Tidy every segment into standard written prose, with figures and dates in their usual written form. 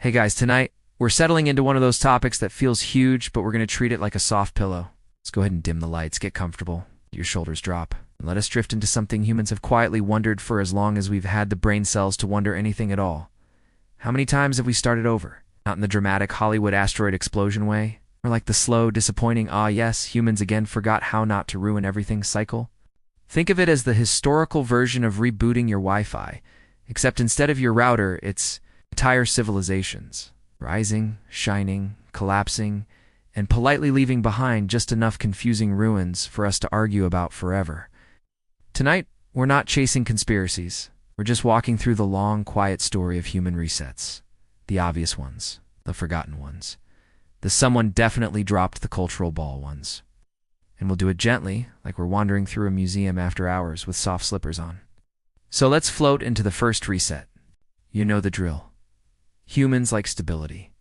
Hey guys, tonight we're settling into one of those topics that feels huge, but we're going to treat it like a soft pillow. Let's go ahead and dim the lights, get comfortable, let your shoulders drop, and let us drift into something humans have quietly wondered for as long as we've had the brain cells to wonder anything at all. How many times have we started over? Not in the dramatic Hollywood asteroid explosion way, or like the slow, disappointing, ah yes, humans again forgot how not to ruin everything cycle? Think of it as the historical version of rebooting your Wi-Fi, except instead of your router, it's entire civilizations, rising, shining, collapsing, and politely leaving behind just enough confusing ruins for us to argue about forever. Tonight, we're not chasing conspiracies. We're just walking through the long, quiet story of human resets. The obvious ones, the forgotten ones, the someone definitely dropped the cultural ball ones. And we'll do it gently, like we're wandering through a museum after hours with soft slippers on. So let's float into the first reset. You know the drill. Humans like stability,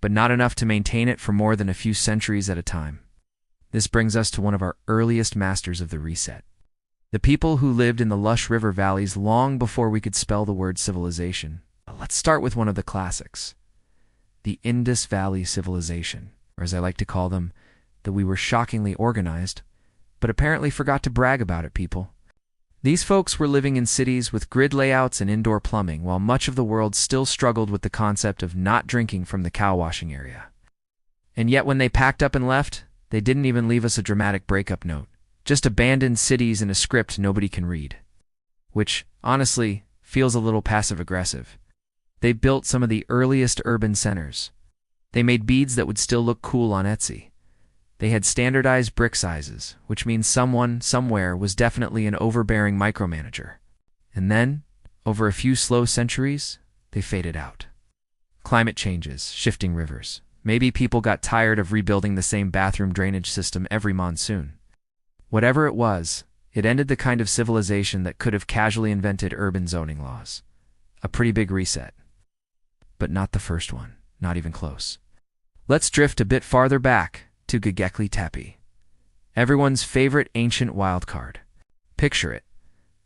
but not enough to maintain it for more than a few centuries at a time. This brings us to one of our earliest masters of the reset. The people who lived in the lush river valleys long before we could spell the word civilization. Let's start with one of the classics. The Indus Valley Civilization, or as I like to call them, that we were shockingly organized, but apparently forgot to brag about it, people. These folks were living in cities with grid layouts and indoor plumbing, while much of the world still struggled with the concept of not drinking from the cow washing area. And yet when they packed up and left, they didn't even leave us a dramatic breakup note. Just abandoned cities in a script nobody can read. Which, honestly, feels a little passive-aggressive. They built some of the earliest urban centers. They made beads that would still look cool on Etsy. They had standardized brick sizes, which means someone, somewhere, was definitely an overbearing micromanager. And then, over a few slow centuries, they faded out. Climate changes, shifting rivers. Maybe people got tired of rebuilding the same bathroom drainage system every monsoon. Whatever it was, it ended the kind of civilization that could have casually invented urban zoning laws. A pretty big reset. But not the first one, not even close. Let's drift a bit farther back to Göbekli Tepe, everyone's favorite ancient wildcard. Picture it.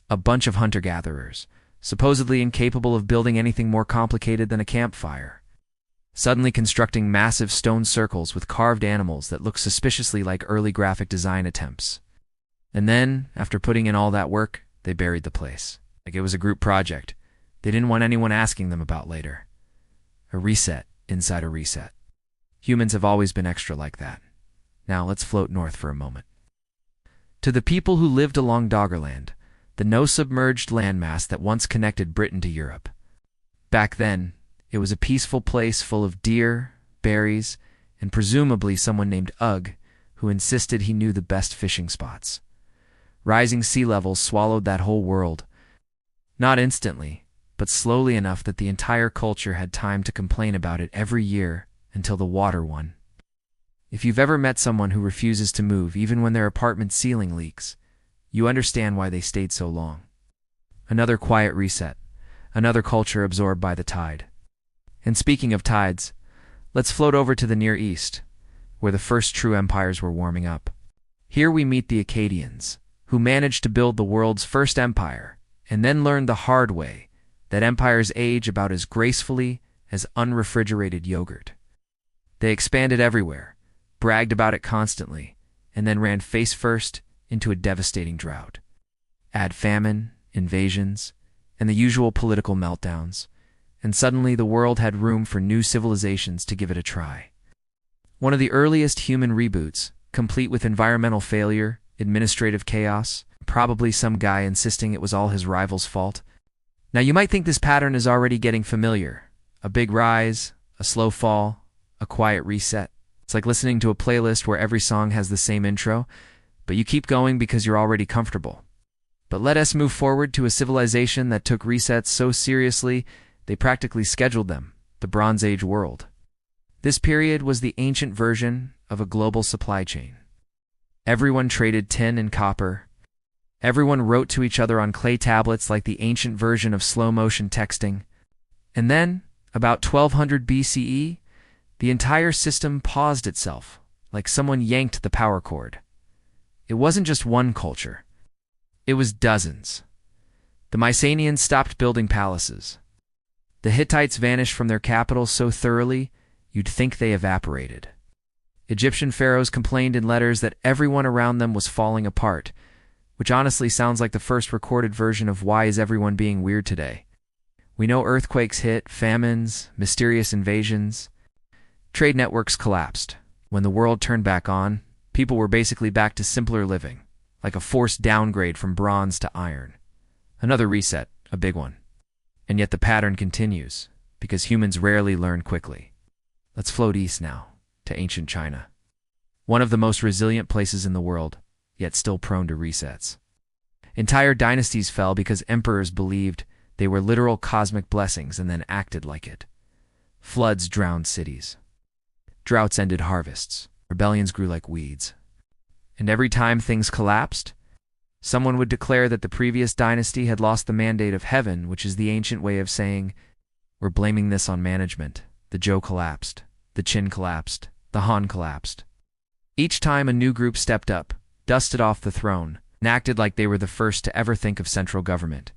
A bunch of hunter-gatherers, supposedly incapable of building anything more complicated than a campfire, suddenly constructing massive stone circles with carved animals that look suspiciously like early graphic design attempts. And then, after putting in all that work, they buried the place. Like it was a group project they didn't want anyone asking them about later. A reset inside a reset. Humans have always been extra like that. Now let's float north for a moment. To the people who lived along Doggerland, the no-submerged landmass that once connected Britain to Europe. Back then, it was a peaceful place full of deer, berries, and presumably someone named Ugg who insisted he knew the best fishing spots. Rising sea levels swallowed that whole world. Not instantly, but slowly enough that the entire culture had time to complain about it every year until the water won. If you've ever met someone who refuses to move even when their apartment ceiling leaks, you understand why they stayed so long. Another quiet reset, another culture absorbed by the tide. And speaking of tides, let's float over to the Near East, where the first true empires were warming up. Here we meet the Akkadians, who managed to build the world's first empire, and then learned the hard way that empires age about as gracefully as unrefrigerated yogurt. They expanded everywhere, bragged about it constantly, and then ran face first into a devastating drought. Add famine, invasions, and the usual political meltdowns, and suddenly the world had room for new civilizations to give it a try. One of the earliest human reboots, complete with environmental failure, administrative chaos, probably some guy insisting it was all his rival's fault. Now you might think this pattern is already getting familiar. A big rise, a slow fall, a quiet reset. It's like listening to a playlist where every song has the same intro, but you keep going because you're already comfortable. But let us move forward to a civilization that took resets so seriously they practically scheduled them, the Bronze Age world. This period was the ancient version of a global supply chain. Everyone traded tin and copper. Everyone wrote to each other on clay tablets like the ancient version of slow-motion texting. And then, about 1200 BCE, the entire system paused itself, like someone yanked the power cord. It wasn't just one culture. It was dozens. The Mycenaeans stopped building palaces. The Hittites vanished from their capital so thoroughly, you'd think they evaporated. Egyptian pharaohs complained in letters that everyone around them was falling apart, which honestly sounds like the first recorded version of why is everyone being weird today. We know earthquakes hit, famines, mysterious invasions. Trade networks collapsed. When the world turned back on, people were basically back to simpler living, like a forced downgrade from bronze to iron. Another reset, a big one. And yet the pattern continues, because humans rarely learn quickly. Let's float east now, to ancient China. One of the most resilient places in the world, yet still prone to resets. Entire dynasties fell because emperors believed they were literal cosmic blessings and then acted like it. Floods drowned cities. Droughts ended harvests. Rebellions grew like weeds. And every time things collapsed, someone would declare that the previous dynasty had lost the mandate of heaven, which is the ancient way of saying, we're blaming this on management. The Zhou collapsed. The Qin collapsed. The Han collapsed. Each time a new group stepped up, dusted off the throne, and acted like they were the first to ever think of central government.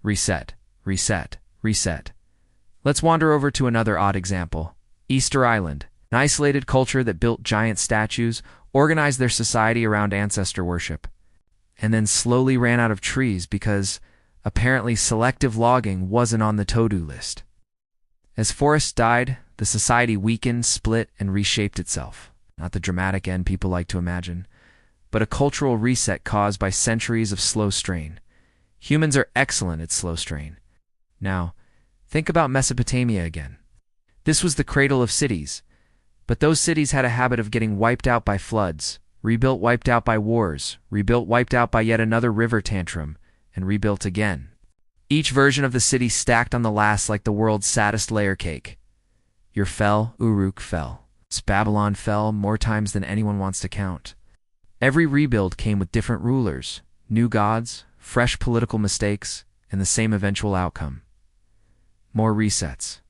Reset, reset, reset. Let's wander over to another odd example. Easter Island, an isolated culture that built giant statues, organized their society around ancestor worship, and then slowly ran out of trees because apparently selective logging wasn't on the to-do list. As forests died, the society weakened, split, and reshaped itself. Not the dramatic end people like to imagine, but a cultural reset caused by centuries of slow strain. Humans are excellent at slow strain. Now, think about Mesopotamia again. This was the cradle of cities, but those cities had a habit of getting wiped out by floods, rebuilt wiped out by wars, rebuilt wiped out by yet another river tantrum, and rebuilt again. Each version of the city stacked on the last like the world's saddest layer cake. Ur fell, Uruk fell. Babylon fell more times than anyone wants to count. Every rebuild came with different rulers, new gods, fresh political mistakes, and the same eventual outcome. More resets.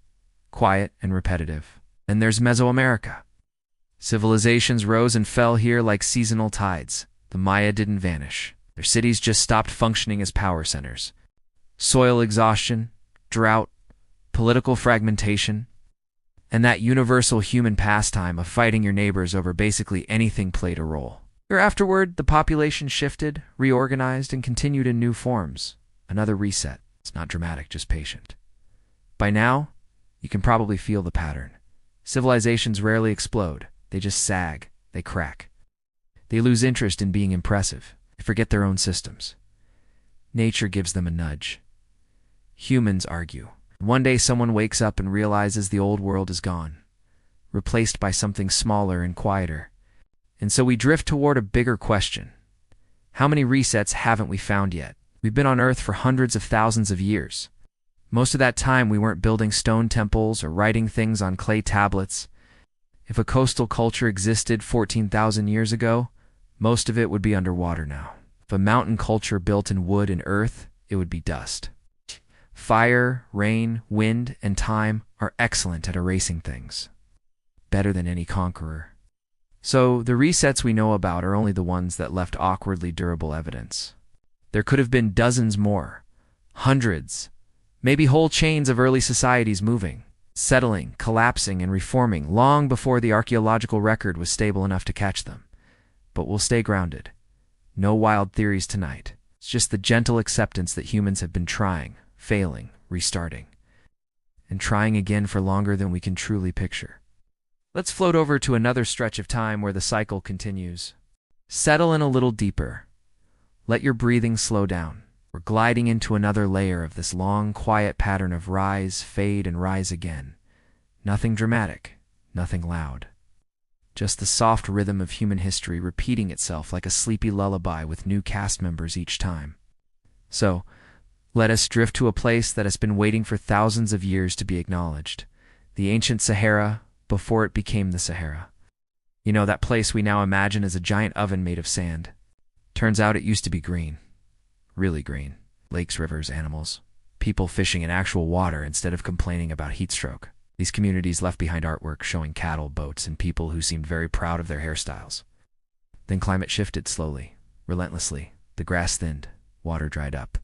Quiet and repetitive. And there's Mesoamerica. Civilizations rose and fell here like seasonal tides. The Maya didn't vanish. Their cities just stopped functioning as power centers. Soil exhaustion, drought, political fragmentation, and that universal human pastime of fighting your neighbors over basically anything played a role. Afterward, the population shifted, reorganized, and continued in new forms. Another reset. It's not dramatic, just patient. By now, you can probably feel the pattern. Civilizations rarely explode. They just sag. They crack. They lose interest in being impressive. They forget their own systems. Nature gives them a nudge. Humans argue. One day someone wakes up and realizes the old world is gone, replaced by something smaller and quieter. And so we drift toward a bigger question. How many resets haven't we found yet? We've been on Earth for hundreds of thousands of years. Most of that time we weren't building stone temples or writing things on clay tablets. If a coastal culture existed 14,000 years ago, most of it would be underwater now. If a mountain culture built in wood and earth, it would be dust. Fire, rain, wind, and time are excellent at erasing things. Better than any conqueror. So, the resets we know about are only the ones that left awkwardly durable evidence. There could have been dozens more. Hundreds. Maybe whole chains of early societies moving, settling, collapsing, and reforming long before the archaeological record was stable enough to catch them. But we'll stay grounded. No wild theories tonight. It's just the gentle acceptance that humans have been trying, failing, restarting, and trying again for longer than we can truly picture. Let's float over to another stretch of time where the cycle continues. Settle in a little deeper. Let your breathing slow down. We're gliding into another layer of this long, quiet pattern of rise, fade, and rise again. Nothing dramatic, nothing loud. Just the soft rhythm of human history repeating itself like a sleepy lullaby with new cast members each time. So, let us drift to a place that has been waiting for thousands of years to be acknowledged. The ancient Sahara, before it became the Sahara. You know, that place we now imagine as a giant oven made of sand. Turns out it used to be green. Really green. Lakes, rivers, animals. People fishing in actual water instead of complaining about heat stroke. These communities left behind artwork showing cattle, boats, and people who seemed very proud of their hairstyles. Then climate shifted slowly, relentlessly. The grass thinned. Water dried up.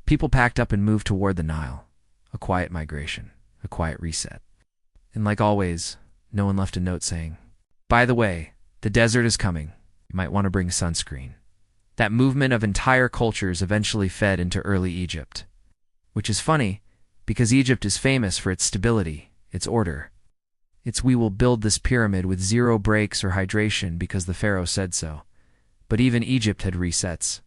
People packed up and moved toward the Nile. A quiet migration. a quiet reset. And like always, no one left a note saying, "By the way, the desert is coming. You might want to bring sunscreen." That movement of entire cultures eventually fed into early Egypt. Which is funny, because Egypt is famous for its stability, its order. We will build this pyramid with zero breaks or hydration because the pharaoh said so. But even Egypt had resets.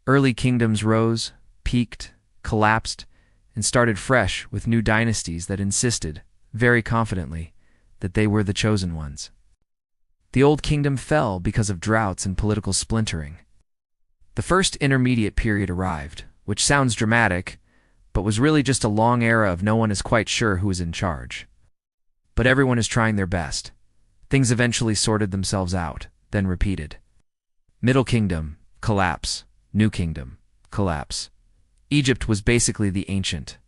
Early kingdoms rose, peaked, collapsed, and started fresh with new dynasties that insisted, very confidently, that they were the chosen ones. The old kingdom fell because of droughts and political splintering. The first intermediate period arrived, which sounds dramatic, but was really just a long era of no one is quite sure who is in charge. But everyone is trying their best. Things eventually sorted themselves out, then repeated. Middle Kingdom, collapse. New Kingdom, collapse. Egypt was basically the ancient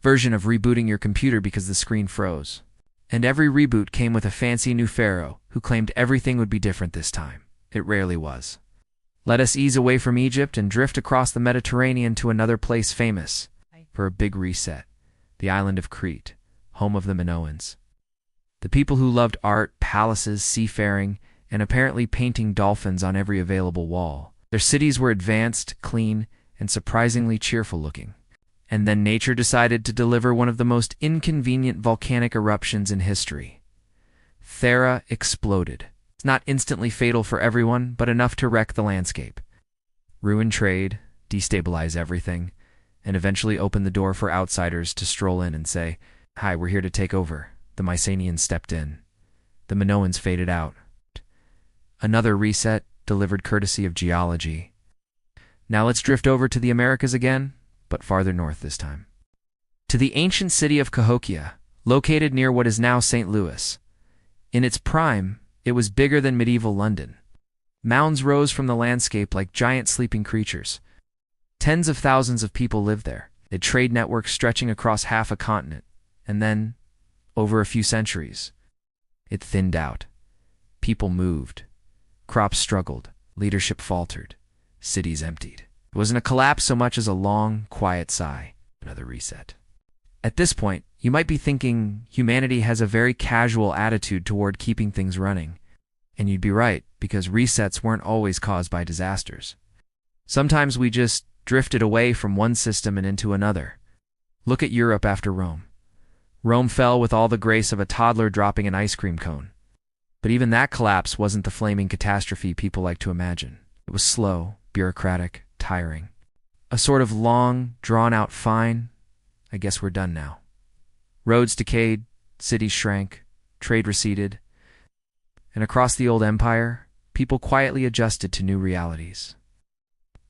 version of rebooting your computer because the screen froze. And every reboot came with a fancy new pharaoh who claimed everything would be different this time. It rarely was. Let us ease away from Egypt and drift across the Mediterranean to another place famous for a big reset, the island of Crete, home of the Minoans. The people who loved art, palaces, seafaring, and apparently painting dolphins on every available wall. Their cities were advanced, clean, and surprisingly cheerful looking. And then nature decided to deliver one of the most inconvenient volcanic eruptions in history. Thera exploded. It's not instantly fatal for everyone, but enough to wreck the landscape. Ruin trade, destabilize everything, and eventually open the door for outsiders to stroll in and say, "Hi, we're here to take over." The Mycenaeans stepped in. The Minoans faded out. Another reset, delivered courtesy of geology. Now let's drift over to the Americas again, but farther north this time. To the ancient city of Cahokia, located near what is now St. Louis. In its prime, it was bigger than medieval London. Mounds rose from the landscape like giant sleeping creatures. Tens of thousands of people lived there, a trade network stretching across half a continent. And then, over a few centuries, it thinned out. People moved. Crops struggled. Leadership faltered. Cities emptied. It wasn't a collapse so much as a long, quiet sigh. Another reset. At this point, you might be thinking humanity has a very casual attitude toward keeping things running. And you'd be right, because resets weren't always caused by disasters. Sometimes we just drifted away from one system and into another. Look at Europe after Rome. Rome fell with all the grace of a toddler dropping an ice cream cone. But even that collapse wasn't the flaming catastrophe people like to imagine. It was slow, bureaucratic, tiring. A sort of long, drawn-out fine. I guess we're done now. Roads decayed, cities shrank, trade receded. And across the old empire, people quietly adjusted to new realities.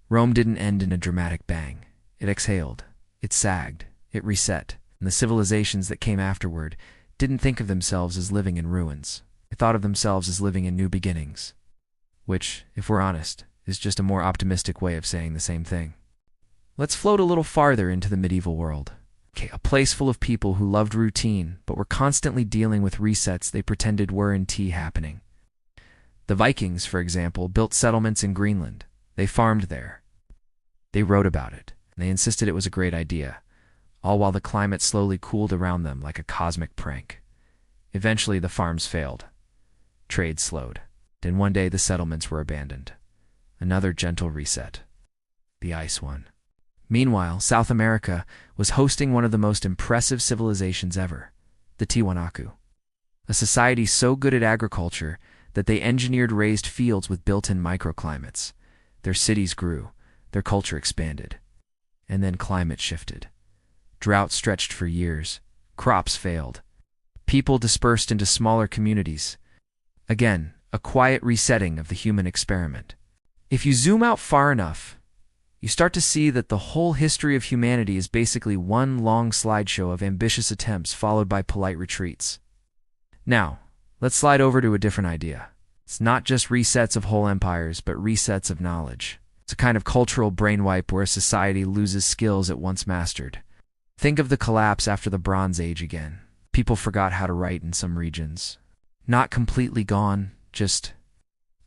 Rome didn't end in a dramatic bang. It exhaled. It sagged. It reset. And the civilizations that came afterward didn't think of themselves as living in ruins. They thought of themselves as living in new beginnings. Which, if we're honest, is just a more optimistic way of saying the same thing. Let's float a little farther into the medieval world. Okay, a place full of people who loved routine, but were constantly dealing with resets they pretended were indeed happening. The Vikings, for example, built settlements in Greenland. They farmed there. They wrote about it, and they insisted it was a great idea, all while the climate slowly cooled around them like a cosmic prank. Eventually, the farms failed. Trade slowed. Then one day, the settlements were abandoned. Another gentle reset. The Ice One. Meanwhile, South America was hosting one of the most impressive civilizations ever, the Tiwanaku. A society so good at agriculture that they engineered raised fields with built-in microclimates. Their cities grew, their culture expanded. And then climate shifted. Drought stretched for years. Crops failed. People dispersed into smaller communities. Again, a quiet resetting of the human experiment. If you zoom out far enough, you start to see that the whole history of humanity is basically one long slideshow of ambitious attempts followed by polite retreats. Now, let's slide over to a different idea. It's not just resets of whole empires, but resets of knowledge. It's a kind of cultural brainwipe where a society loses skills it once mastered. Think of the collapse after the Bronze Age again. People forgot how to write in some regions. Not completely gone, just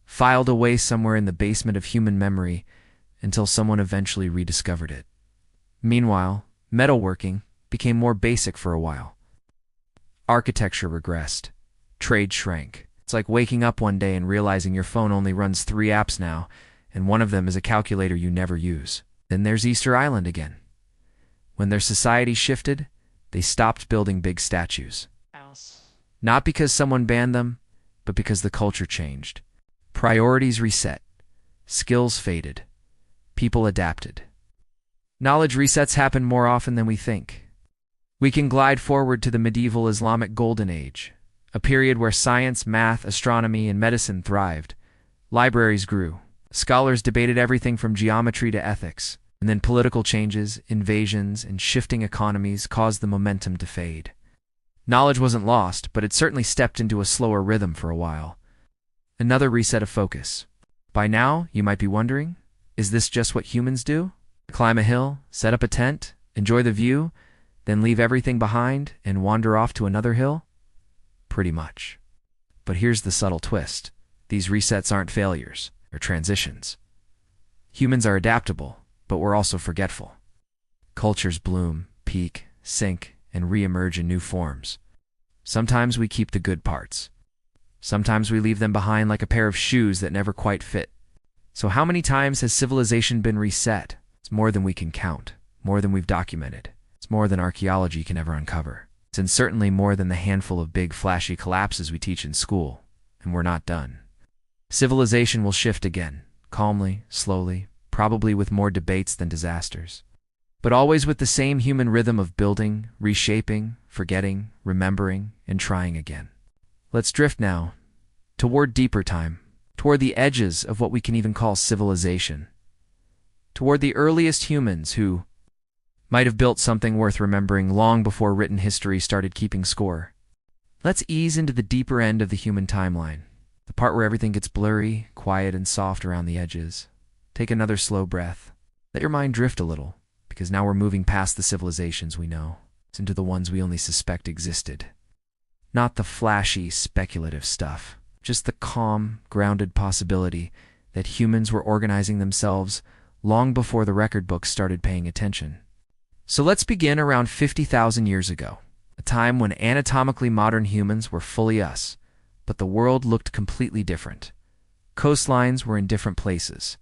filed away somewhere in the basement of human memory until someone eventually rediscovered it. Meanwhile, metalworking, became more basic for a while. Architecture regressed. Trade shrank. It's like waking up one day and realizing your phone only runs 3 apps now, and one of them is a calculator you never use. Then there's Easter Island again. When their society shifted, they stopped building big statues. Not because someone banned them, but because the culture changed. Priorities reset. Skills faded. People adapted. Knowledge resets happen more often than we think. We can glide forward to the medieval Islamic Golden Age, a period where science, math, astronomy, and medicine thrived. Libraries grew. Scholars debated everything from geometry to ethics, and then political changes, invasions, and shifting economies caused the momentum to fade. Knowledge wasn't lost, but it certainly stepped into a slower rhythm for a while. Another reset of focus. By now, you might be wondering, is this just what humans do? Climb a hill, set up a tent, enjoy the view, then leave everything behind and wander off to another hill? Pretty much. But here's the subtle twist. These resets aren't failures, they're transitions. Humans are adaptable, but we're also forgetful. Cultures bloom, peak, sink, and re-emerge in new forms. Sometimes we keep the good parts. Sometimes we leave them behind like a pair of shoes that never quite fit. So how many times has civilization been reset? It's more than we can count, more than we've documented. It's more than archaeology can ever uncover. It's certainly more than the handful of big, flashy collapses we teach in school. And we're not done. Civilization will shift again, calmly, slowly, probably with more debates than disasters. But always with the same human rhythm of building, reshaping, forgetting, remembering, and trying again. Let's drift now, toward deeper time, toward the edges of what we can even call civilization, toward the earliest humans who might have built something worth remembering long before written history started keeping score. Let's ease into the deeper end of the human timeline, the part where everything gets blurry, quiet, and soft around the edges. Take another slow breath. Let your mind drift a little, because now we're moving past the civilizations we know, into the ones we only suspect existed. Not the flashy, speculative stuff, just the calm, grounded possibility that humans were organizing themselves long before the record books started paying attention. So let's begin around 50,000 years ago, a time when anatomically modern humans were fully us, but the world looked completely different. Coastlines were in different places.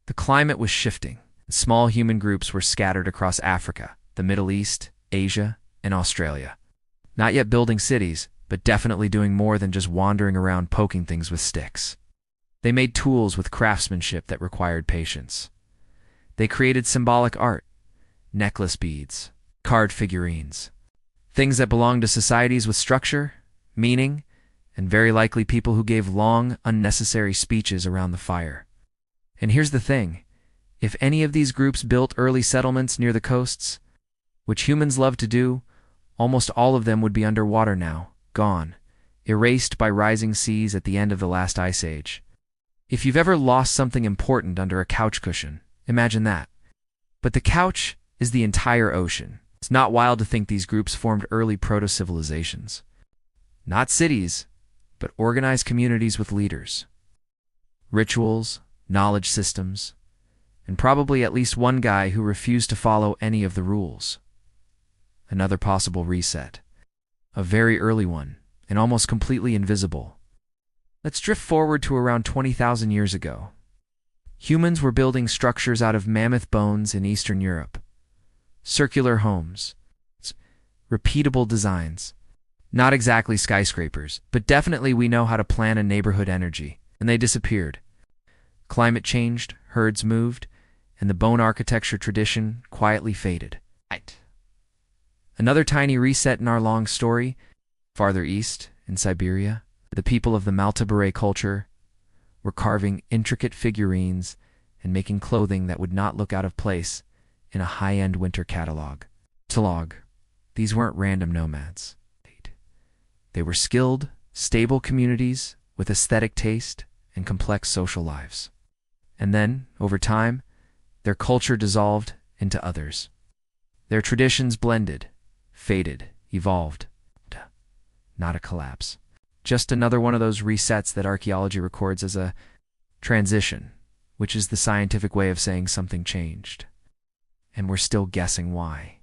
The climate was shifting, and small human groups were scattered across Africa, the Middle East, Asia, and Australia. Not yet building cities, but definitely doing more than just wandering around poking things with sticks. They made tools with craftsmanship that required patience. They created symbolic art, necklace beads, card figurines, things that belonged to societies with structure, meaning, and very likely people who gave long, unnecessary speeches around the fire. And here's the thing, if any of these groups built early settlements near the coasts, which humans love to do, almost all of them would be underwater now, gone, erased by rising seas at the end of the last ice age. If you've ever lost something important under a couch cushion, imagine that. But the couch is the entire ocean. It's not wild to think these groups formed early proto-civilizations. Not cities, but organized communities with leaders, rituals, knowledge systems, and probably at least one guy who refused to follow any of the rules. Another possible reset. A very early one, and almost completely invisible. Let's drift forward to around 20,000 years ago. Humans were building structures out of mammoth bones in Eastern Europe. Circular homes, repeatable designs. Not exactly skyscrapers, but definitely we know how to plan a neighborhood energy, and they disappeared. Climate changed, herds moved, and the bone architecture tradition quietly faded. Another tiny reset in our long story, farther east, in Siberia, the people of the Maltabare culture were carving intricate figurines and making clothing that would not look out of place in a high-end winter catalog. These weren't random nomads. They were skilled, stable communities with aesthetic taste and complex social lives. And then, over time, their culture dissolved into others. Their traditions blended, faded, evolved. Not a collapse. Just another one of those resets that archaeology records as a transition, which is the scientific way of saying something changed. And we're still guessing why.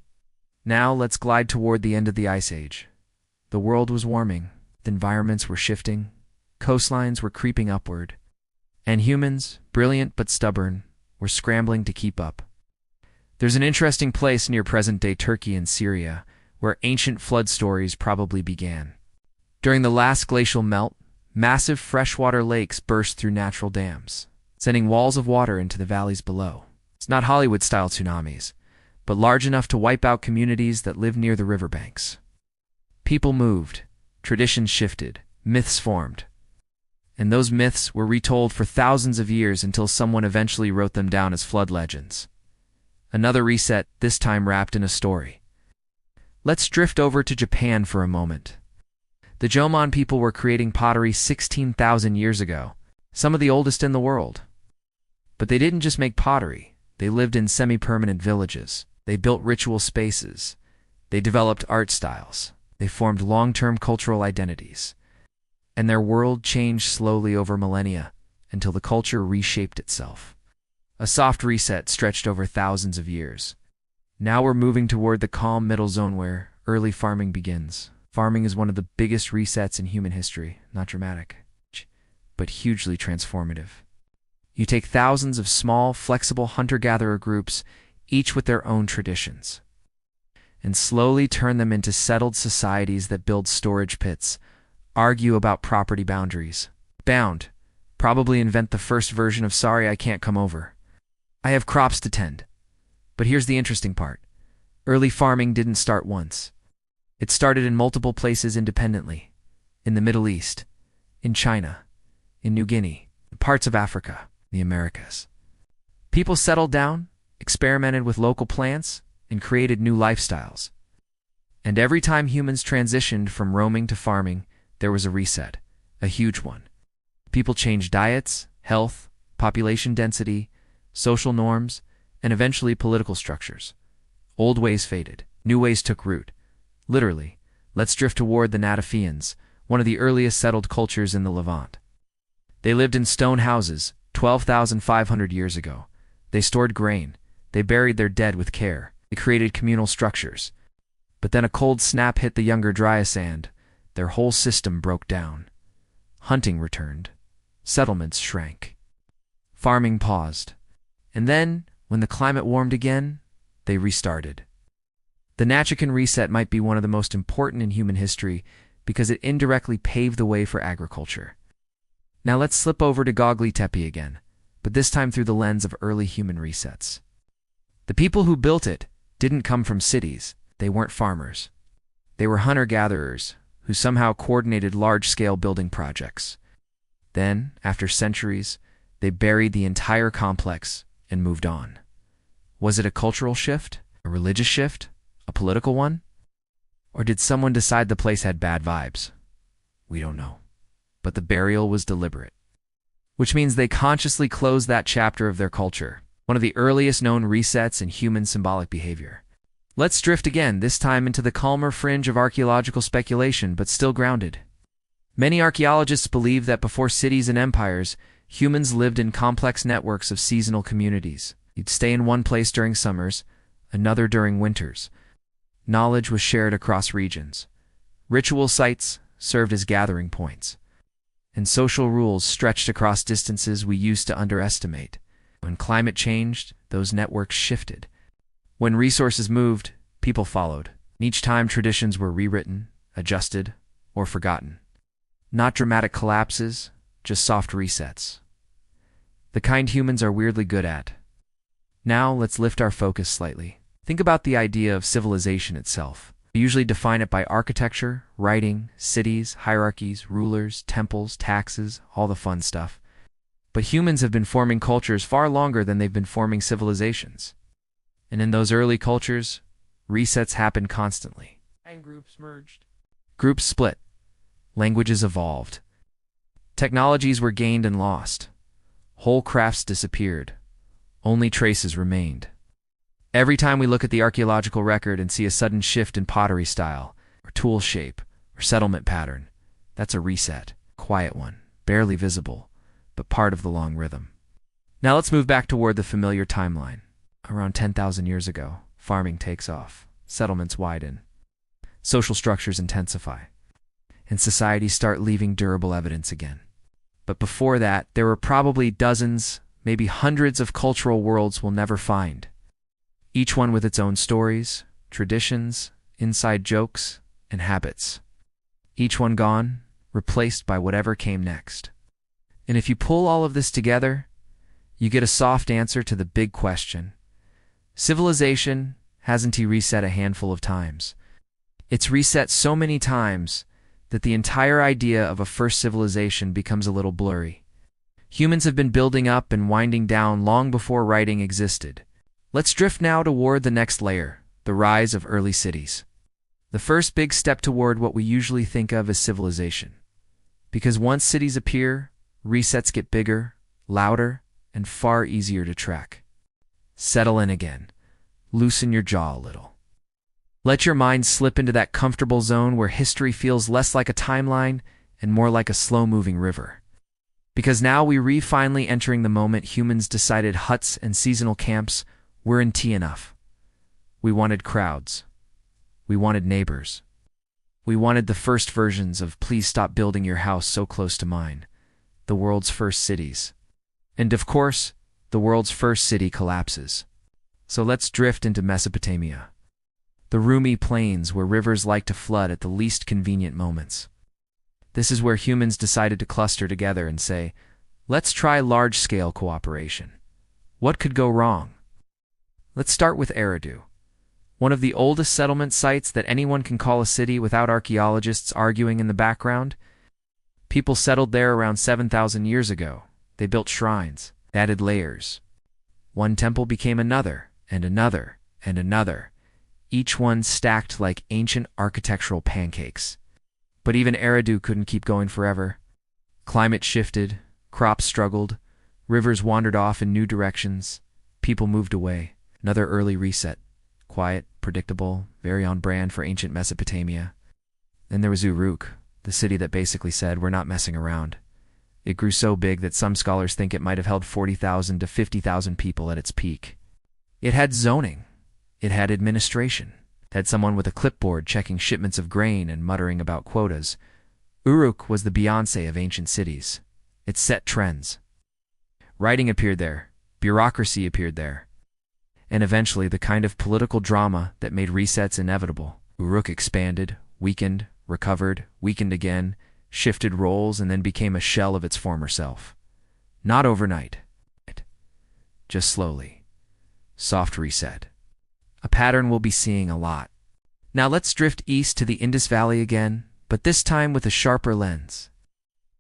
Now let's glide toward the end of the Ice Age. The world was warming, the environments were shifting, coastlines were creeping upward, and humans, brilliant but stubborn, were scrambling to keep up. There's an interesting place near present-day Turkey and Syria where ancient flood stories probably began. During the last glacial melt, massive freshwater lakes burst through natural dams, sending walls of water into the valleys below. It's not Hollywood-style tsunamis, but large enough to wipe out communities that live near the riverbanks. People moved, traditions shifted, myths formed. And those myths were retold for thousands of years until someone eventually wrote them down as flood legends. Another reset, this time wrapped in a story. Let's drift over to Japan for a moment. The Jomon people were creating pottery 16,000 years ago, some of the oldest in the world. But they didn't just make pottery. They lived in semi-permanent villages. They built ritual spaces. They developed art styles. They formed long-term cultural identities. And their world changed slowly over millennia until the culture reshaped itself. A soft reset stretched over thousands of years. Now we're moving toward the calm middle zone where early farming begins. Farming is one of the biggest resets in human history, not dramatic, but hugely transformative. You take thousands of small, flexible hunter-gatherer groups, each with their own traditions, and slowly turn them into settled societies that build storage pits, argue about property boundaries, probably invent the first version of "sorry, I can't come over. I have crops to tend." But here's the interesting part. Early farming didn't start once. It started in multiple places independently. In the Middle East, in China, in New Guinea, parts of Africa, the Americas. People settled down, experimented with local plants, and created new lifestyles. And every time humans transitioned from roaming to farming, there was a reset, a huge one. People changed diets, health, population density, social norms, and eventually political structures. Old ways faded, new ways took root. Literally, let's drift toward the Natufians, one of the earliest settled cultures in the Levant. They lived in stone houses 12,500 years ago. They stored grain. They buried their dead with care. They created communal structures. But then a cold snap hit the younger Dryasand. Their whole system broke down. Hunting returned. Settlements shrank. Farming paused. And then, when the climate warmed again, they restarted. The Natufian reset might be one of the most important in human history because it indirectly paved the way for agriculture. Now let's slip over to Göbekli Tepe again, but this time through the lens of early human resets. The people who built it didn't come from cities. They weren't farmers. They were hunter-gatherers who somehow coordinated large-scale building projects. Then, after centuries, they buried the entire complex and moved on. Was it a cultural shift? A religious shift? A political one? Or did someone decide the place had bad vibes? We don't know. But the burial was deliberate, which means they consciously closed that chapter of their culture, one of the earliest known resets in human symbolic behavior. Let's drift again, this time into the calmer fringe of archaeological speculation, but still grounded. Many archaeologists believe that before cities and empires, humans lived in complex networks of seasonal communities. You'd stay in one place during summers, another during winters. Knowledge was shared across regions. Ritual sites served as gathering points. And social rules stretched across distances we used to underestimate. When climate changed, those networks shifted. When resources moved, people followed. Each time traditions were rewritten, adjusted, or forgotten. Not dramatic collapses, just soft resets. The kind humans are weirdly good at. Now let's lift our focus slightly. Think about the idea of civilization itself. We usually define it by architecture, writing, cities, hierarchies, rulers, temples, taxes, all the fun stuff. But humans have been forming cultures far longer than they've been forming civilizations. And in those early cultures, resets happened constantly. And groups merged. Groups split. Languages evolved. Technologies were gained and lost. Whole crafts disappeared. Only traces remained. Every time we look at the archaeological record and see a sudden shift in pottery style, or tool shape, or settlement pattern, that's a reset. Quiet one, barely visible, but part of the long rhythm. Now let's move back toward the familiar timeline. Around 10,000 years ago, farming takes off. settlements widen, social structures intensify, and societies start leaving durable evidence again. But before that, there were probably dozens, maybe hundreds of cultural worlds we'll never find, each one with its own stories, traditions, inside jokes, and habits. Each one gone, replaced by whatever came next. And if you pull all of this together, you get a soft answer to the big question. Civilization hasn't reset a handful of times. It's reset so many times that the entire idea of a first civilization becomes a little blurry. Humans have been building up and winding down long before writing existed. Let's drift now toward the next layer, the rise of early cities. The first big step toward what we usually think of as civilization. Because once cities appear, resets get bigger, louder, and far easier to track. Settle in again. Loosen your jaw a little. Let your mind slip into that comfortable zone where history feels less like a timeline and more like a slow-moving river. Because now we're finally entering the moment humans decided huts and seasonal camps weren't enough. We wanted crowds. We wanted neighbors. We wanted the first versions of "Please stop building your house so close to mine," the world's first cities. And of course, the world's first city collapses. So let's drift into Mesopotamia. The roomy plains where rivers like to flood at the least convenient moments. This is where humans decided to cluster together and say, let's try large-scale cooperation. What could go wrong? Let's start with Eridu, one of the oldest settlement sites that anyone can call a city without archaeologists arguing in the background. People settled there around 7,000 years ago. They built shrines, added layers. One temple became another, and another, and another, each one stacked like ancient architectural pancakes. But even Eridu couldn't keep going forever. Climate shifted, crops struggled, rivers wandered off in new directions, people moved away. Another early reset. Quiet, predictable, very on brand for ancient Mesopotamia. Then there was Uruk, the city that basically said, we're not messing around. It grew so big that some scholars think it might have held 40,000 to 50,000 people at its peak. It had zoning. It had administration. It had someone with a clipboard checking shipments of grain and muttering about quotas. Uruk was the Beyoncé of ancient cities. It set trends. Writing appeared there. Bureaucracy appeared there. And eventually the kind of political drama that made resets inevitable. Uruk expanded, weakened, recovered, weakened again, shifted roles, and then became a shell of its former self. Not overnight. Just slowly. Soft reset. A pattern we'll be seeing a lot. Now let's drift east to the Indus Valley again, but this time with a sharper lens.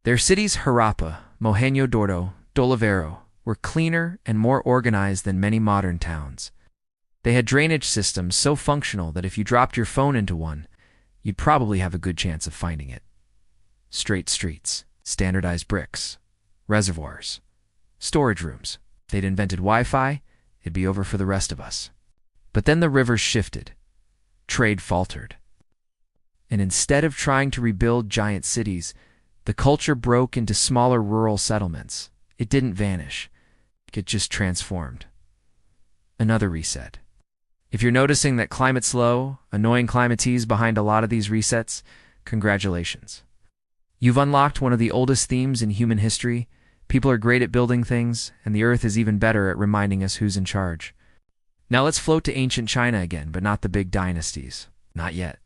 Their cities Harappa, Mohenjo-Daro, Dolavero were cleaner and more organized than many modern towns. They had drainage systems so functional that if you dropped your phone into one, you'd probably have a good chance of finding it. Straight streets, standardized bricks, reservoirs, storage rooms. They'd invented Wi-Fi, it'd be over for the rest of us. But then the rivers shifted. Trade faltered. And instead of trying to rebuild giant cities, the culture broke into smaller rural settlements. It didn't vanish. It just transformed. Another reset. If you're noticing that climate's slow, annoying climatees behind a lot of these resets, congratulations. You've unlocked one of the oldest themes in human history. People are great at building things, and the Earth is even better at reminding us who's in charge. Now let's float to ancient China again, but not the big dynasties. Not yet.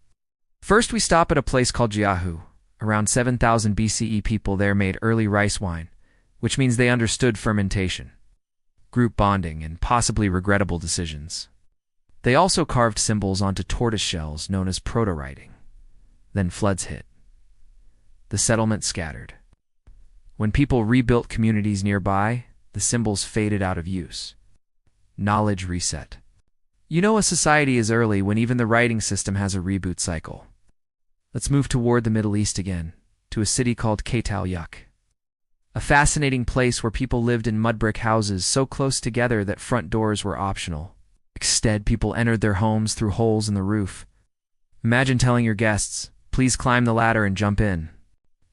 First we stop at a place called Jiahu. Around 7,000 BCE people there made early rice wine, which means they understood fermentation, group bonding, and possibly regrettable decisions. They also carved symbols onto tortoise shells known as proto-writing. Then floods hit. The settlement scattered. When people rebuilt communities nearby, the symbols faded out of use. Knowledge reset. You know a society is early when even the writing system has a reboot cycle. Let's move toward the Middle East again, to a city called Kaytal-Yuk. A fascinating place where people lived in mud brick houses so close together that front doors were optional. Instead, people entered their homes through holes in the roof. Imagine telling your guests, please climb the ladder and jump in.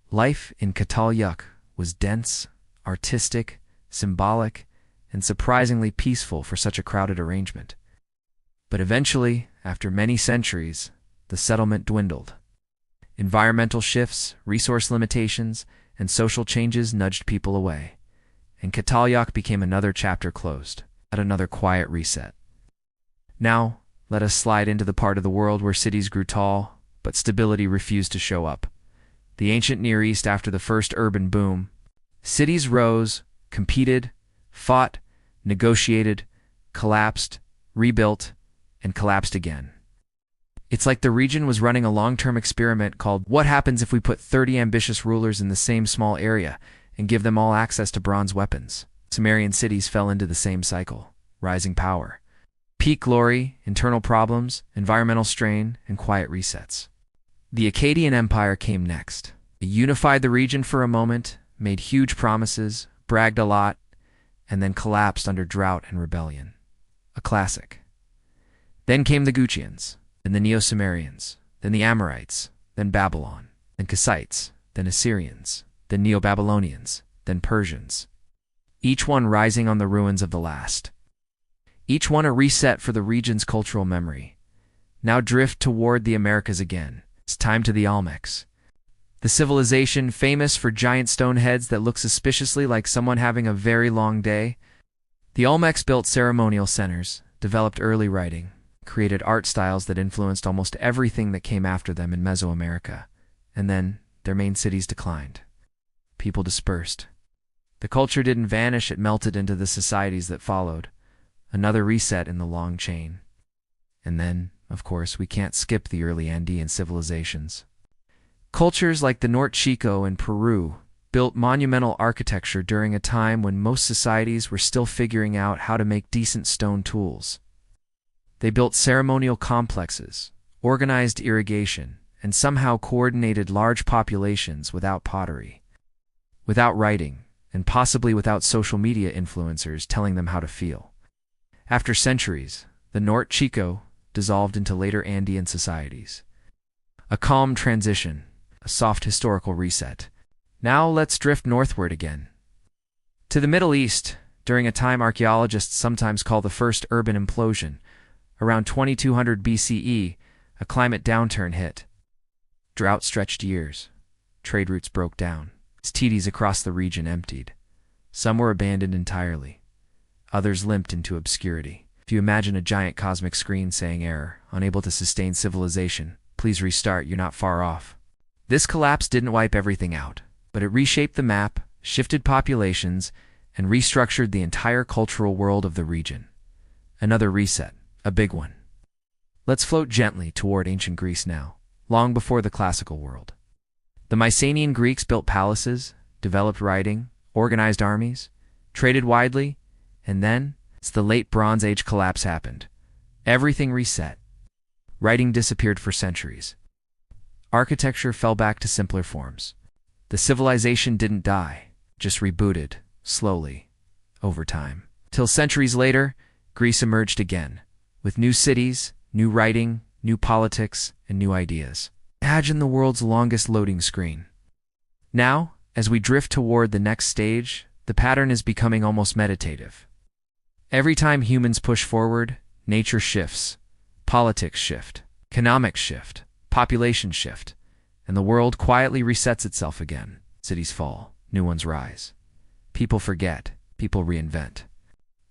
Life in Kaytal-Yuk was dense, artistic, symbolic, and surprisingly peaceful for such a crowded arrangement. But eventually, after many centuries, the settlement dwindled. Environmental shifts, resource limitations, and social changes nudged people away, and Catalioch became another chapter closed, at another quiet reset. Now, let us slide into the part of the world where cities grew tall, but stability refused to show up. The ancient Near East after the first urban boom. Cities rose, competed, fought, negotiated, collapsed, rebuilt, and collapsed again. It's like the region was running a long-term experiment called "What happens if we put 30 ambitious rulers in the same small area and give them all access to bronze weapons?" Sumerian cities fell into the same cycle: rising power, peak glory, internal problems, environmental strain, and quiet resets. The Akkadian Empire came next. It unified the region for a moment, made huge promises, bragged a lot, and then collapsed under drought and rebellion. A classic. Then came the Guccians, then the Neo-Sumerians, then the Amorites, then Babylon, then Kassites, then Assyrians, then Neo-Babylonians, then Persians. Each one rising on the ruins of the last. Each one a reset for the region's cultural memory. Now drift toward the Americas again. It's time to the Olmecs. The civilization famous for giant stone heads that look suspiciously like someone having a very long day. The Olmecs built ceremonial centers, developed early writing, created art styles that influenced almost everything that came after them in Mesoamerica, and then their main cities declined. People dispersed. The culture didn't vanish, it melted into the societies that followed. Another reset in the long chain. And then, of course, we can't skip the early Andean civilizations. Cultures like the Norte Chico in Peru built monumental architecture during a time when most societies were still figuring out how to make decent stone tools. They built ceremonial complexes, organized irrigation, and somehow coordinated large populations without pottery, without writing, and possibly without social media influencers telling them how to feel. After centuries, the Norte Chico dissolved into later Andean societies. A calm transition, a soft historical reset. Now let's drift northward again. To the Middle East, during a time archaeologists sometimes call the first urban implosion. Around 2200 BCE, a climate downturn hit. Drought stretched years. Trade routes broke down. Cities across the region emptied. Some were abandoned entirely. Others limped into obscurity. If you imagine a giant cosmic screen saying "error, unable to sustain civilization, please restart, you're not far off." This collapse didn't wipe everything out, but it reshaped the map, shifted populations, and restructured the entire cultural world of the region. Another reset, a big one. Let's float gently toward ancient Greece now, long before the classical world. The Mycenaean Greeks built palaces, developed writing, organized armies, traded widely, and then, as the late Bronze Age collapse happened, everything reset. Writing disappeared for centuries. Architecture fell back to simpler forms. The civilization didn't die, just rebooted, slowly, over time. Till centuries later, Greece emerged again, with new cities, new writing, new politics, and new ideas. Imagine the world's longest loading screen. Now, as we drift toward the next stage, the pattern is becoming almost meditative. Every time humans push forward, nature shifts, politics shift, economics shift, population shift, and the world quietly resets itself again. Cities fall, new ones rise. People forget, people reinvent.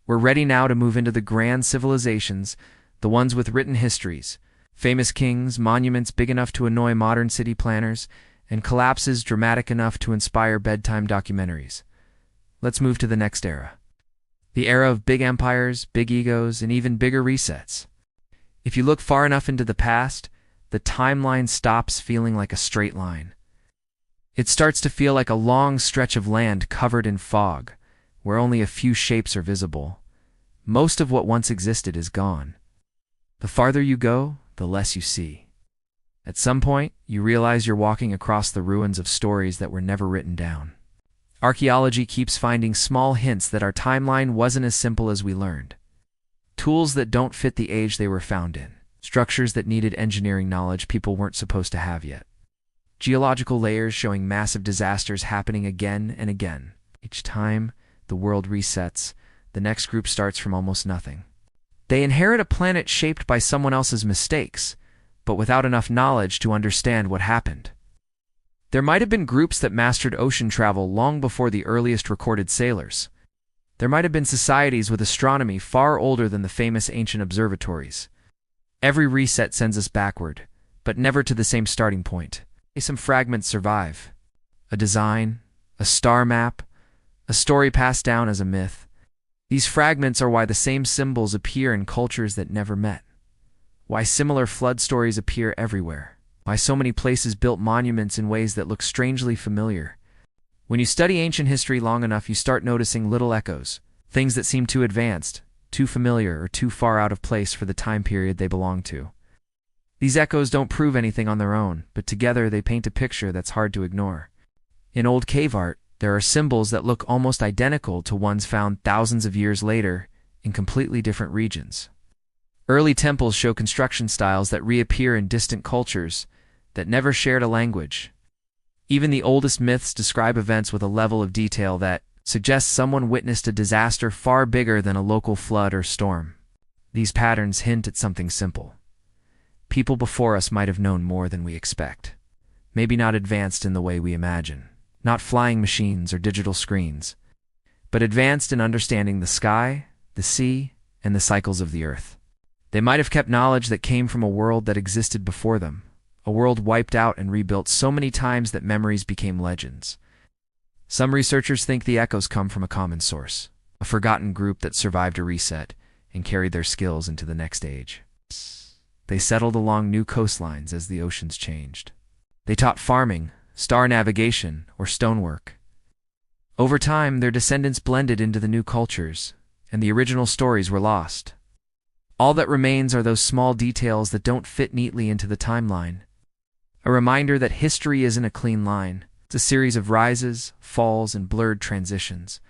We're ready now to move into the grand civilizations, the ones with written histories, famous kings, monuments big enough to annoy modern city planners, and collapses dramatic enough to inspire bedtime documentaries. Let's move to the next era. The era of big empires, big egos, and even bigger resets. If you look far enough into the past, the timeline stops feeling like a straight line. It starts to feel like a long stretch of land covered in fog, where only a few shapes are visible. Most of what once existed is gone. The farther you go, the less you see. At some point, you realize you're walking across the ruins of stories that were never written down. Archaeology keeps finding small hints that our timeline wasn't as simple as we learned. Tools that don't fit the age they were found in. Structures that needed engineering knowledge people weren't supposed to have yet. Geological layers showing massive disasters happening again and again. Each time the world resets, the next group starts from almost nothing. They inherit a planet shaped by someone else's mistakes, but without enough knowledge to understand what happened. There might have been groups that mastered ocean travel long before the earliest recorded sailors. There might have been societies with astronomy far older than the famous ancient observatories. Every reset sends us backward, but never to the same starting point. Some fragments survive. A design, a star map, a story passed down as a myth. These fragments are why the same symbols appear in cultures that never met. Why similar flood stories appear everywhere. Why so many places built monuments in ways that look strangely familiar. When you study ancient history long enough, you start noticing little echoes, things that seem too advanced, too familiar, or too far out of place for the time period they belong to. These echoes don't prove anything on their own, but together they paint a picture that's hard to ignore. In old cave art, there are symbols that look almost identical to ones found thousands of years later in completely different regions. Early temples show construction styles that reappear in distant cultures that never shared a language. Even the oldest myths describe events with a level of detail that suggests someone witnessed a disaster far bigger than a local flood or storm. These patterns hint at something simple. People before us might have known more than we expect. Maybe not advanced in the way we imagine. Not flying machines or digital screens, but advanced in understanding the sky, the sea, and the cycles of the earth. They might have kept knowledge that came from a world that existed before them, a world wiped out and rebuilt so many times that memories became legends. Some researchers think the echoes come from a common source, a forgotten group that survived a reset and carried their skills into the next age. They settled along new coastlines as the oceans changed. They taught farming, star navigation, or stonework. Over time, their descendants blended into the new cultures, and the original stories were lost. All that remains are those small details that don't fit neatly into the timeline. A reminder that history isn't a clean line. It's a series of rises, falls, and blurred transitions.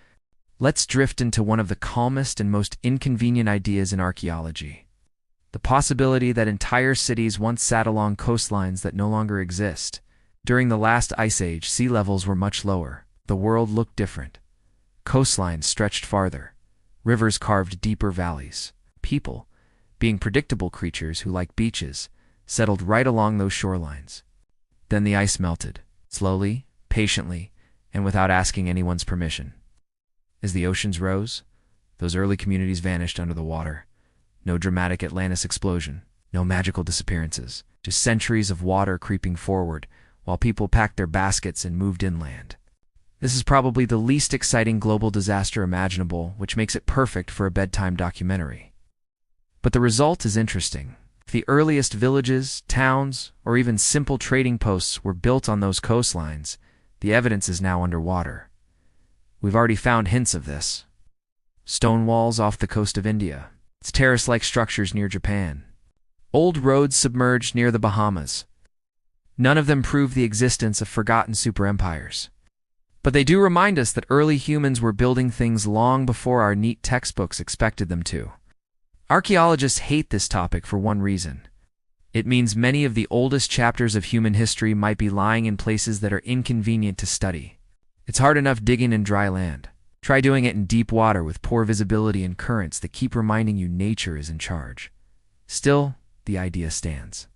Let's drift into one of the calmest and most inconvenient ideas in archaeology. The possibility that entire cities once sat along coastlines that no longer exist. During the last ice age, sea levels were much lower. The world looked different. Coastlines stretched farther. Rivers carved deeper valleys. People, being predictable creatures who like beaches, settled right along those shorelines. Then the ice melted, slowly, patiently, and without asking anyone's permission. As the oceans rose, those early communities vanished under the water. No dramatic Atlantis explosion, no magical disappearances, just centuries of water creeping forward while people packed their baskets and moved inland. This is probably the least exciting global disaster imaginable, which makes it perfect for a bedtime documentary. But the result is interesting. If the earliest villages, towns, or even simple trading posts were built on those coastlines, the evidence is now underwater. We've already found hints of this. Stone walls off the coast of India. It's terrace-like structures near Japan. Old roads submerged near the Bahamas. None of them prove the existence of forgotten super-empires. But they do remind us that early humans were building things long before our neat textbooks expected them to. Archaeologists hate this topic for one reason. It means many of the oldest chapters of human history might be lying in places that are inconvenient to study. It's hard enough digging in dry land. Try doing it in deep water with poor visibility and currents that keep reminding you nature is in charge. Still, the idea stands.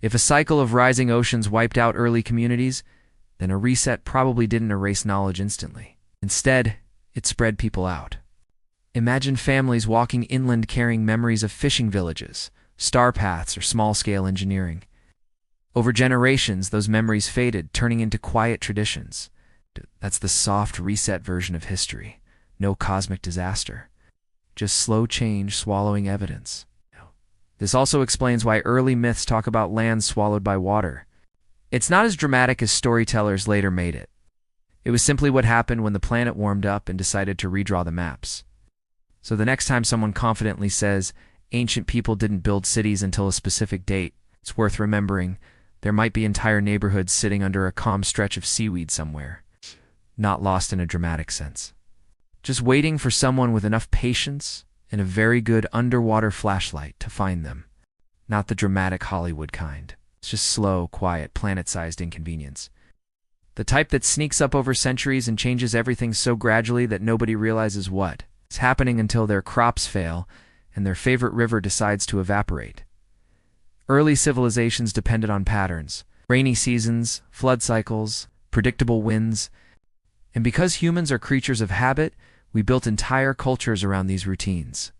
If a cycle of rising oceans wiped out early communities, then a reset probably didn't erase knowledge instantly. Instead, it spread people out. Imagine families walking inland carrying memories of fishing villages, star paths, or small-scale engineering. Over generations, those memories faded, turning into quiet traditions. That's the soft reset version of history. No cosmic disaster. Just slow change swallowing evidence. This also explains why early myths talk about lands swallowed by water. It's not as dramatic as storytellers later made it. It was simply what happened when the planet warmed up and decided to redraw the maps. So the next time someone confidently says, ancient people didn't build cities until a specific date, it's worth remembering there might be entire neighborhoods sitting under a calm stretch of seaweed somewhere. Not lost in a dramatic sense. Just waiting for someone with enough patience and a very good underwater flashlight to find them. Not the dramatic Hollywood kind. It's just slow, quiet, planet-sized inconvenience. The type that sneaks up over centuries and changes everything so gradually that nobody realizes what is happening until their crops fail and their favorite river decides to evaporate. Early civilizations depended on patterns, rainy seasons, flood cycles, predictable winds, and because humans are creatures of habit, we built entire cultures around these routines.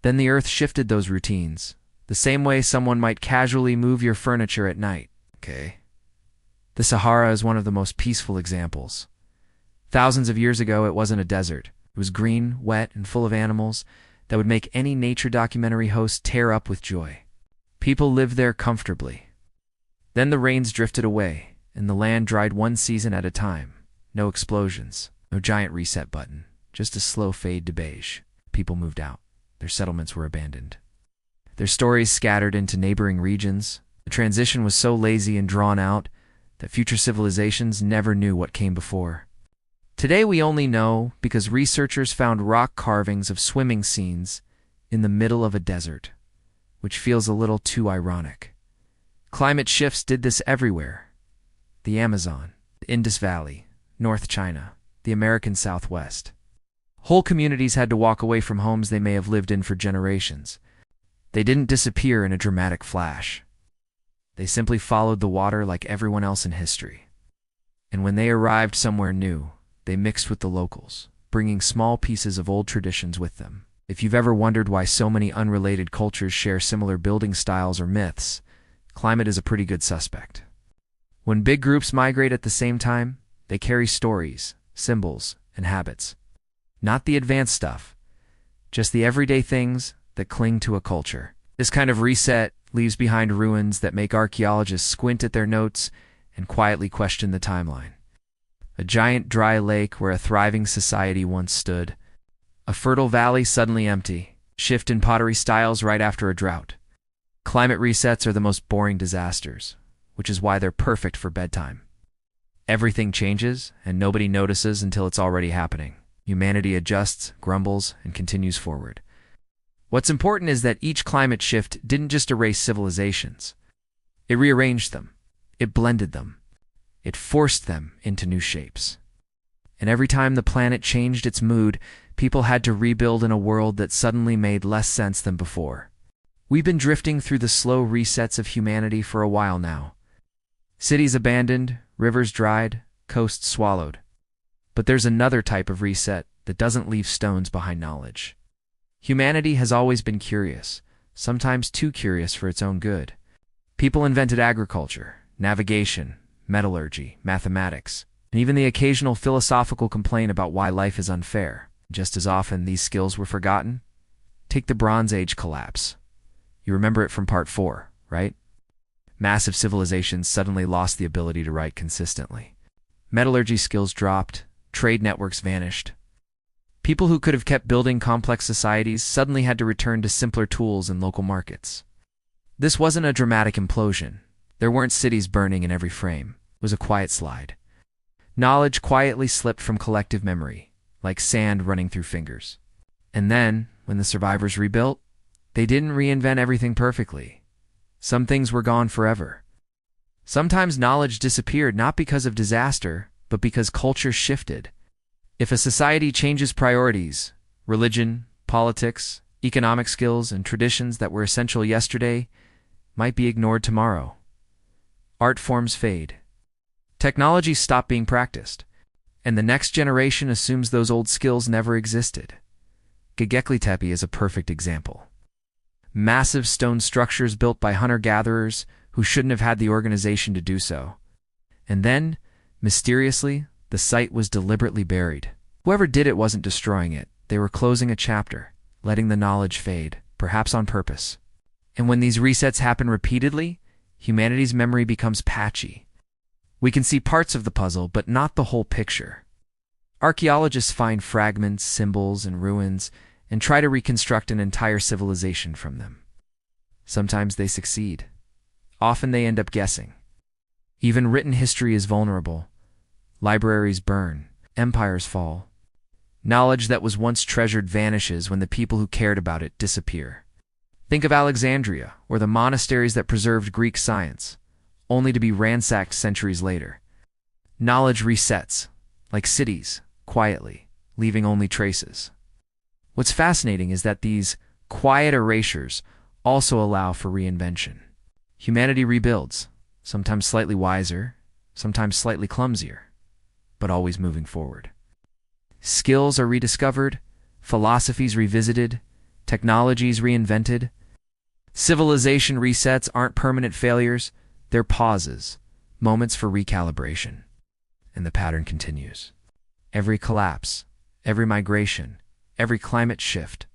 Then the earth shifted those routines, the same way someone might casually move your furniture at night. Okay. The Sahara is one of the most peaceful examples. Thousands of years ago, it wasn't a desert. It was green, wet, and full of animals that would make any nature documentary host tear up with joy. People lived there comfortably. Then the rains drifted away, and the land dried one season at a time. No explosions, no giant reset button, just a slow fade to beige. People moved out. Their settlements were abandoned. Their stories scattered into neighboring regions. The transition was so lazy and drawn out that future civilizations never knew what came before. Today we only know because researchers found rock carvings of swimming scenes in the middle of a desert, which feels a little too ironic. Climate shifts did this everywhere. The Amazon, the Indus Valley, North China, the American Southwest. Whole communities had to walk away from homes they may have lived in for generations. They didn't disappear in a dramatic flash. They simply followed the water like everyone else in history. And when they arrived somewhere new, they mixed with the locals, bringing small pieces of old traditions with them. If you've ever wondered why so many unrelated cultures share similar building styles or myths, climate is a pretty good suspect. When big groups migrate at the same time, they carry stories, symbols, and habits. Not the advanced stuff, just the everyday things that cling to a culture. This kind of reset leaves behind ruins that make archaeologists squint at their notes and quietly question the timeline. A giant dry lake where a thriving society once stood. A fertile valley suddenly empty. Shift in pottery styles right after a drought. Climate resets are the most boring disasters, which is why they're perfect for bedtime. Everything changes, and nobody notices until it's already happening. Humanity adjusts, grumbles, and continues forward. What's important is that each climate shift didn't just erase civilizations. It rearranged them. It blended them. It forced them into new shapes. And every time the planet changed its mood, people had to rebuild in a world that suddenly made less sense than before. We've been drifting through the slow resets of humanity for a while now. Cities abandoned, rivers dried, coasts swallowed. But there's another type of reset that doesn't leave stones behind knowledge. Humanity has always been curious, sometimes too curious for its own good. People invented agriculture, navigation, metallurgy, mathematics, and even the occasional philosophical complaint about why life is unfair. Just as often, these skills were forgotten. Take the Bronze Age collapse. You remember it from part 4, right? Massive civilizations suddenly lost the ability to write consistently. Metallurgy skills dropped, trade networks vanished. People who could have kept building complex societies suddenly had to return to simpler tools and local markets. This wasn't a dramatic implosion. There weren't cities burning in every frame. It was a quiet slide. Knowledge quietly slipped from collective memory, like sand running through fingers. And then, when the survivors rebuilt, they didn't reinvent everything perfectly. Some things were gone forever. Sometimes knowledge disappeared not because of disaster, but because culture shifted. If a society changes priorities, religion, politics, economic skills, and traditions that were essential yesterday might be ignored tomorrow. Art forms fade. Technology stops being practiced, and the next generation assumes those old skills never existed. Göbekli Tepe is a perfect example. Massive stone structures built by hunter-gatherers who shouldn't have had the organization to do so. And then, mysteriously, the site was deliberately buried. Whoever did it wasn't destroying it. They were closing a chapter, letting the knowledge fade, perhaps on purpose. And when these resets happen repeatedly, humanity's memory becomes patchy. We can see parts of the puzzle, but not the whole picture. Archaeologists find fragments, symbols, and ruins, and try to reconstruct an entire civilization from them. Sometimes they succeed. Often they end up guessing. Even written history is vulnerable. Libraries burn. Empires fall. Knowledge that was once treasured vanishes when the people who cared about it disappear. Think of Alexandria, or the monasteries that preserved Greek science, only to be ransacked centuries later. Knowledge resets, like cities, quietly, leaving only traces. What's fascinating is that these quiet erasures also allow for reinvention. Humanity rebuilds, sometimes slightly wiser, sometimes slightly clumsier, but always moving forward. Skills are rediscovered, philosophies revisited, technologies reinvented. Civilization resets aren't permanent failures, they're pauses, moments for recalibration. And the pattern continues. Every collapse, every migration, every climate shift,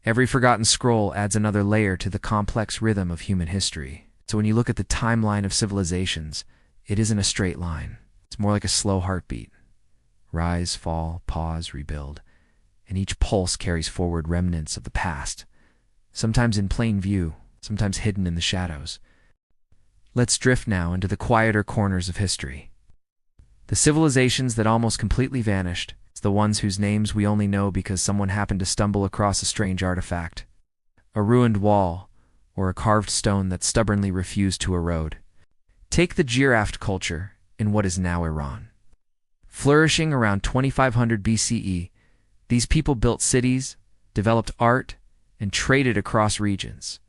every forgotten scroll adds another layer to the complex rhythm of human history. So when you look at the timeline of civilizations, it isn't a straight line. It's more like a slow heartbeat. Rise, fall, pause, rebuild. And each pulse carries forward remnants of the past, sometimes in plain view, sometimes hidden in the shadows. Let's drift now into the quieter corners of history. The civilizations that almost completely vanished, it's the ones whose names we only know because someone happened to stumble across a strange artifact. A ruined wall, or a carved stone that stubbornly refused to erode. Take the Giraffe culture in what is now Iran. Flourishing around 2500 BCE, these people built cities, developed art, and traded across regions.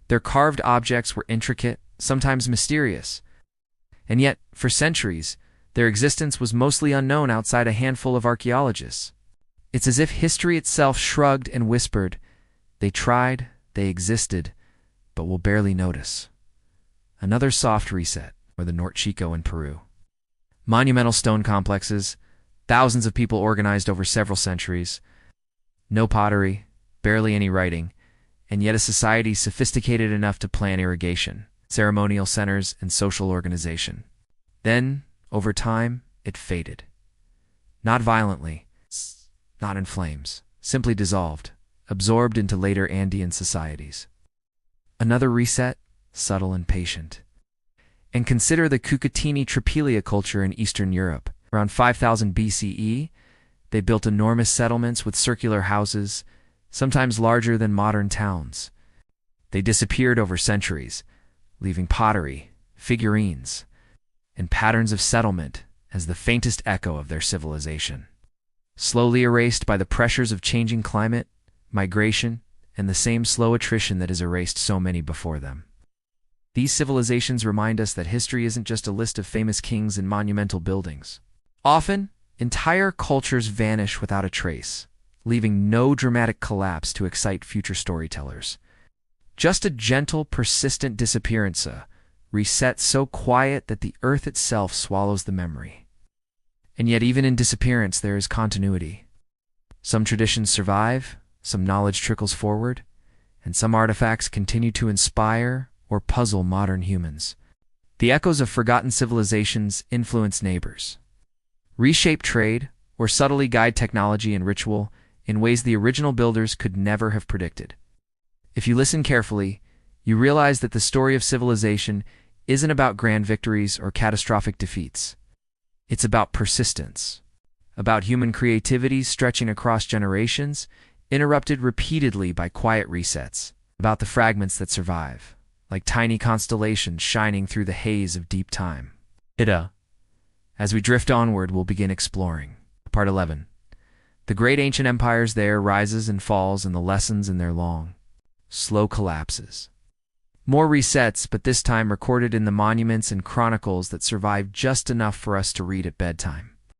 Their carved objects were intricate, sometimes mysterious, and yet, for centuries, their existence was mostly unknown outside a handful of archaeologists. It's as if history itself shrugged and whispered, "They tried, they existed, but we'll barely notice." Another soft reset, or the Norte Chico in Peru. Monumental stone complexes, thousands of people organized over several centuries. No pottery, barely any writing, and yet a society sophisticated enough to plan irrigation, ceremonial centers, and social organization. Then, over time, it faded. Not violently, not in flames, simply dissolved, absorbed into later Andean societies. Another reset, subtle and patient. And consider the Cucutini Tripelia culture in Eastern Europe. Around 5000 BCE, they built enormous settlements with circular houses, sometimes larger than modern towns. They disappeared over centuries, leaving pottery, figurines, and patterns of settlement as the faintest echo of their civilization. Slowly erased by the pressures of changing climate, migration, and the same slow attrition that has erased so many before them. These civilizations remind us that history isn't just a list of famous kings and monumental buildings. Often, entire cultures vanish without a trace, leaving no dramatic collapse to excite future storytellers. Just a gentle, persistent disappearance, a reset so quiet that the earth itself swallows the memory. And yet even in disappearance there is continuity. Some traditions survive, some knowledge trickles forward, and some artifacts continue to inspire or puzzle modern humans. The echoes of forgotten civilizations influence neighbors, reshape trade, or subtly guide technology and ritual in ways the original builders could never have predicted. If you listen carefully, you realize that the story of civilization isn't about grand victories or catastrophic defeats. It's about persistence, about human creativity stretching across generations, interrupted repeatedly by quiet resets, about the fragments that survive, like tiny constellations shining through the haze of deep time. As we drift onward, we'll begin exploring. Part 11. The great ancient empires there rises and falls, and the lessons in their long, slow collapses. More resets, but this time recorded in the monuments and chronicles that survive just enough for us to read at bedtime.